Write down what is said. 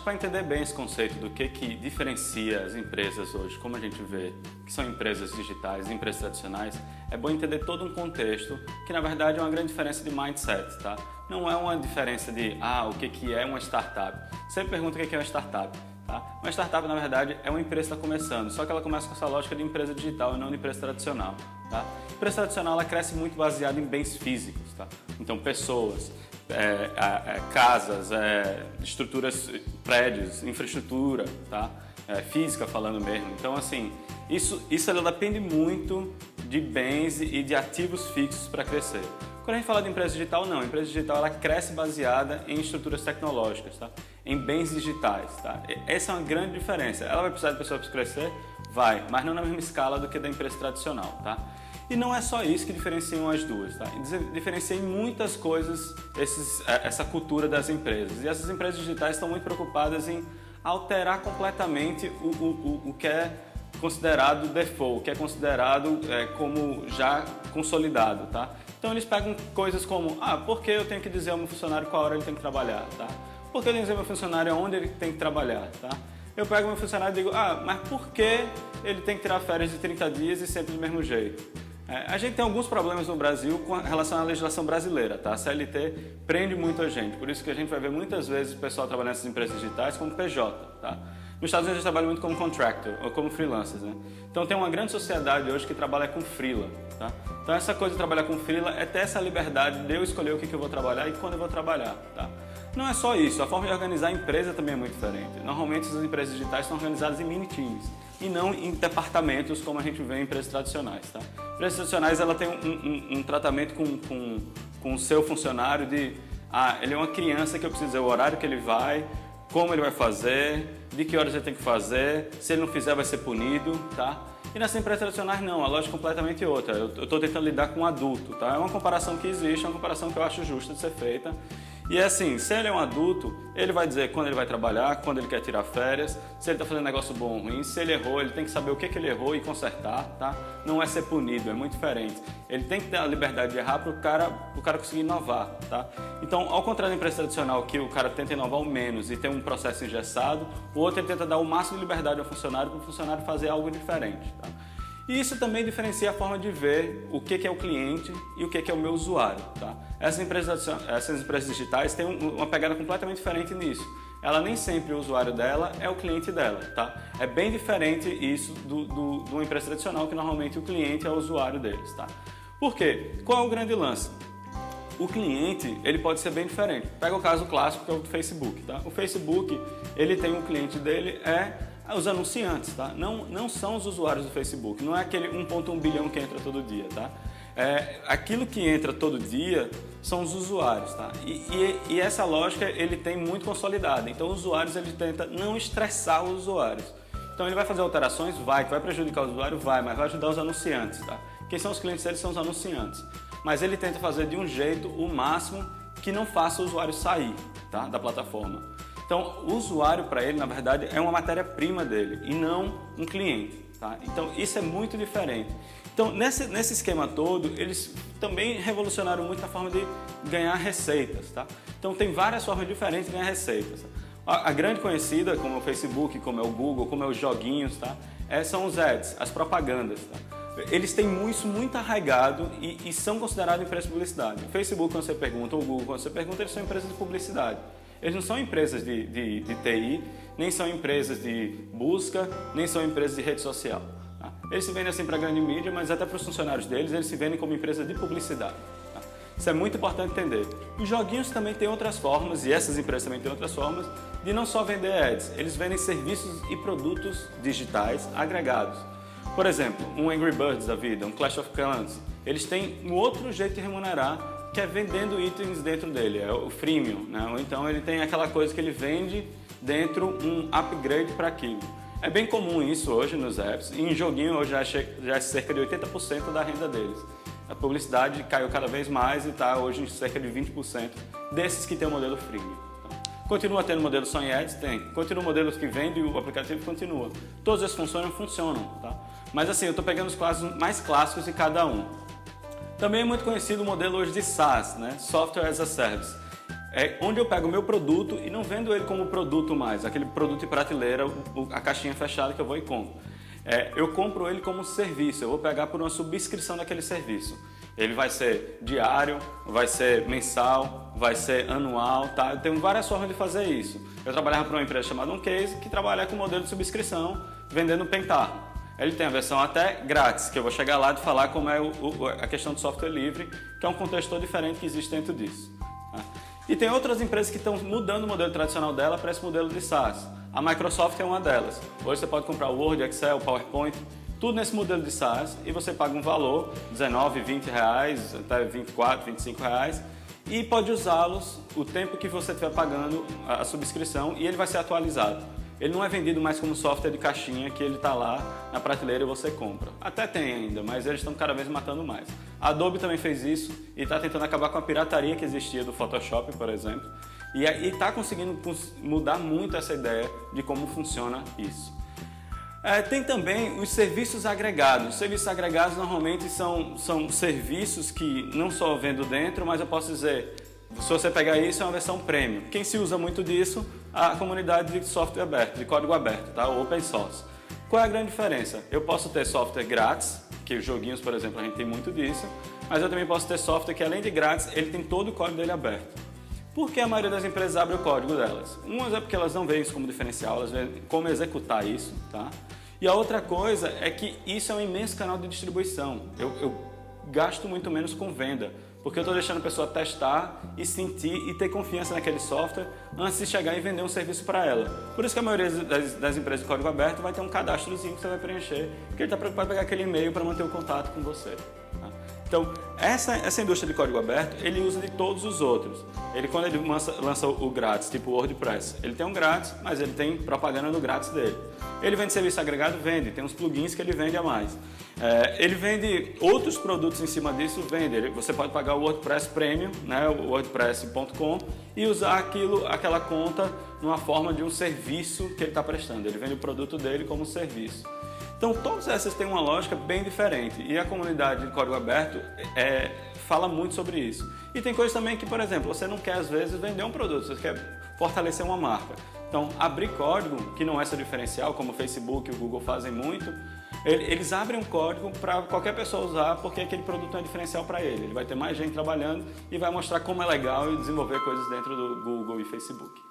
que para entender bem esse conceito do que diferencia as empresas hoje, como a gente vê que são empresas digitais e empresas tradicionais, é bom entender todo um contexto que na verdade é uma grande diferença de mindset, tá? Não é uma diferença de, o que é uma startup. Sempre pergunta o que é uma startup. Tá? Uma startup, na verdade, é uma empresa que está começando, só que ela começa com essa lógica de empresa digital e não de empresa tradicional. Tá? A empresa tradicional ela cresce muito baseada em bens físicos, tá? Então pessoas, casas, estruturas, prédios, infraestrutura, tá? Física falando mesmo. Então assim, isso ela depende muito de bens e de ativos fixos para crescer. Quando a gente fala de empresa digital, não. A empresa digital ela cresce baseada em estruturas tecnológicas, tá? Em bens digitais. Tá? Essa é uma grande diferença. Ela vai precisar de pessoas para crescer? Vai, mas não na mesma escala do que da empresa tradicional. Tá? E não é só isso que diferenciam as duas. Tá? Diferencia em muitas coisas essa cultura das empresas. E essas empresas digitais estão muito preocupadas em alterar completamente o que é considerado default, o que é considerado como já consolidado. Tá? Então eles pegam coisas como, por que eu tenho que dizer ao meu funcionário qual hora ele tem que trabalhar? Tá? Por que eu tenho que dizer ao meu funcionário onde ele tem que trabalhar? Tá? Eu pego o meu funcionário e digo, mas por que ele tem que tirar férias de 30 dias e sempre do mesmo jeito? A gente tem alguns problemas no Brasil com relação à legislação brasileira, tá? A CLT prende muito a gente, por isso que a gente vai ver muitas vezes o pessoal trabalhando nessas empresas digitais como PJ, tá? Nos Estados Unidos eles trabalham muito como contractor ou como freelancers, né? Então tem uma grande sociedade hoje que trabalha com freela, tá? Então essa coisa de trabalhar com freela é ter essa liberdade de eu escolher o que eu vou trabalhar e quando eu vou trabalhar, tá? Não é só isso, a forma de organizar a empresa também é muito diferente. Normalmente as empresas digitais são organizadas em mini times e não em departamentos como a gente vê em empresas tradicionais, tá? Empresas tradicionais ela tem um tratamento com o seu funcionário de ele é uma criança que eu preciso dizer o horário que ele vai, como ele vai fazer, de que horas ele tem que fazer, se ele não fizer vai ser punido, tá? E nas empresas tradicionais não, a lógica é completamente outra. Eu estou tentando lidar com um adulto, tá? É uma comparação que existe, é uma comparação que eu acho justa de ser feita. E é assim, se ele é um adulto, ele vai dizer quando ele vai trabalhar, quando ele quer tirar férias, se ele está fazendo negócio bom ou ruim, se ele errou, ele tem que saber o que ele errou e consertar, tá? Não é ser punido, é muito diferente. Ele tem que ter a liberdade de errar para o cara conseguir inovar, tá? Então, ao contrário da empresa tradicional, que o cara tenta inovar o menos e tem um processo engessado, o outro ele tenta dar o máximo de liberdade ao funcionário para o funcionário fazer algo diferente, tá? E isso também diferencia a forma de ver o que é o cliente e o que é o meu usuário. Tá? Essas empresas digitais têm uma pegada completamente diferente nisso. Ela nem sempre o usuário dela é o cliente dela. Tá? É bem diferente isso de uma empresa tradicional, que normalmente o cliente é o usuário deles. Tá? Por quê? Qual é o grande lance? O cliente ele pode ser bem diferente. Pega o caso clássico que é o do Facebook. Tá? O Facebook ele tem um cliente dele os anunciantes, tá? Não são os usuários do Facebook, não é aquele 1,1 bilhão que entra todo dia, tá? Aquilo que entra todo dia são os usuários, tá? E essa lógica ele tem muito consolidada, então os usuários ele tenta não estressar os usuários. Então ele vai fazer alterações, vai prejudicar o usuário, mas vai ajudar os anunciantes, tá? Quem são os clientes deles são os anunciantes, mas ele tenta fazer de um jeito o máximo que não faça o usuário sair, tá? Da plataforma. Então, o usuário, para ele, na verdade, é uma matéria-prima dele e não um cliente. Tá? Então, isso é muito diferente. Então, nesse esquema todo, eles também revolucionaram muito a forma de ganhar receitas. Tá? Então, tem várias formas diferentes de ganhar receitas. A grande conhecida, como é o Facebook, como é o Google, como é os joguinhos, tá? São os ads, as propagandas. Tá? Eles têm isso muito arraigado e são considerados empresas de publicidade. O Facebook, quando você pergunta, ou o Google, quando você pergunta, eles são empresas de publicidade. Eles não são empresas de TI, nem são empresas de busca, nem são empresas de rede social. Tá? Eles se vendem assim para a grande mídia, mas até para os funcionários deles, eles se vendem como empresa de publicidade. Tá? Isso é muito importante entender. Os joguinhos também têm outras formas, e essas empresas também têm outras formas, de não só vender ads, eles vendem serviços e produtos digitais agregados. Por exemplo, um Angry Birds da vida, um Clash of Clans, eles têm um outro jeito de remunerar, que é vendendo itens dentro dele, é o freemium, né? Ou então ele tem aquela coisa que ele vende dentro um upgrade para aquilo. É bem comum isso hoje nos apps, e em joguinho hoje já é cerca de 80% da renda deles. A publicidade caiu cada vez mais e está hoje em cerca de 20% desses que tem o modelo freemium. Continua tendo modelo só em ads? Tem. Continua modelos que vendem o aplicativo? Continua. Todos esses funcionam, tá? Mas assim, eu estou pegando os casos mais clássicos de cada um. Também é muito conhecido o modelo hoje de SaaS, né? Software as a Service. É onde eu pego o meu produto e não vendo ele como produto mais, aquele produto de prateleira, a caixinha fechada que eu vou e compro. Eu compro ele como serviço, eu vou pegar por uma subscrição daquele serviço. Ele vai ser diário, vai ser mensal, vai ser anual, tá? Eu tenho várias formas de fazer isso. Eu trabalhava para uma empresa chamada OnCase, que trabalha com modelo de subscrição, vendendo Pentar. Ele tem a versão até grátis, que eu vou chegar lá e falar como é a questão do software livre, que é um contexto todo diferente que existe dentro disso. Tá? E tem outras empresas que estão mudando o modelo tradicional dela para esse modelo de SaaS. A Microsoft é uma delas. Hoje você pode comprar Word, Excel, PowerPoint, tudo nesse modelo de SaaS e você paga um valor, R$19, R$20, até R$24, R$25, e pode usá-los o tempo que você estiver pagando a subscrição e ele vai ser atualizado. Ele não é vendido mais como software de caixinha que ele está lá na prateleira e você compra. Até tem ainda, mas eles estão cada vez matando mais. A Adobe também fez isso e está tentando acabar com a pirataria que existia do Photoshop, por exemplo, e está conseguindo mudar muito essa ideia de como funciona isso. Tem também os serviços agregados. Os serviços agregados normalmente são serviços que não só vendo dentro, mas eu posso dizer, se você pegar isso, é uma versão premium. Quem se usa muito disso? A comunidade de software aberto, de código aberto, tá? O open source. Qual é a grande diferença? Eu posso ter software grátis, que os joguinhos, por exemplo, a gente tem muito disso, mas eu também posso ter software que, além de grátis, ele tem todo o código dele aberto. Por que a maioria das empresas abre o código delas? Umas é porque elas não veem isso como diferencial, elas veem como executar isso, tá? E a outra coisa é que isso é um imenso canal de distribuição. Eu gasto muito menos com venda, porque eu estou deixando a pessoa testar e sentir e ter confiança naquele software antes de chegar e vender um serviço para ela. Por isso que a maioria das empresas de código aberto vai ter um cadastrozinho que você vai preencher, porque ele está preocupado em pegar aquele e-mail para manter o contato com você. Tá? Então, essa indústria de código aberto, ele usa de todos os outros. Quando ele lança o grátis, tipo o WordPress, ele tem um grátis, mas ele tem propaganda no grátis dele. Ele vende serviço agregado? Vende. Tem uns plugins que ele vende a mais. Ele vende outros produtos em cima disso? Vende. Você pode pagar o WordPress Premium, né, o wordpress.com, e usar aquela conta numa forma de um serviço que ele está prestando. Ele vende o produto dele como serviço. Então, todas essas têm uma lógica bem diferente e a comunidade de código aberto fala muito sobre isso. E tem coisas também que, por exemplo, você não quer às vezes vender um produto, você quer fortalecer uma marca. Então, abrir código, que não é seu diferencial, como o Facebook e o Google fazem muito, eles abrem um código para qualquer pessoa usar porque aquele produto é diferencial para ele. Ele vai ter mais gente trabalhando e vai mostrar como é legal e desenvolver coisas dentro do Google e Facebook.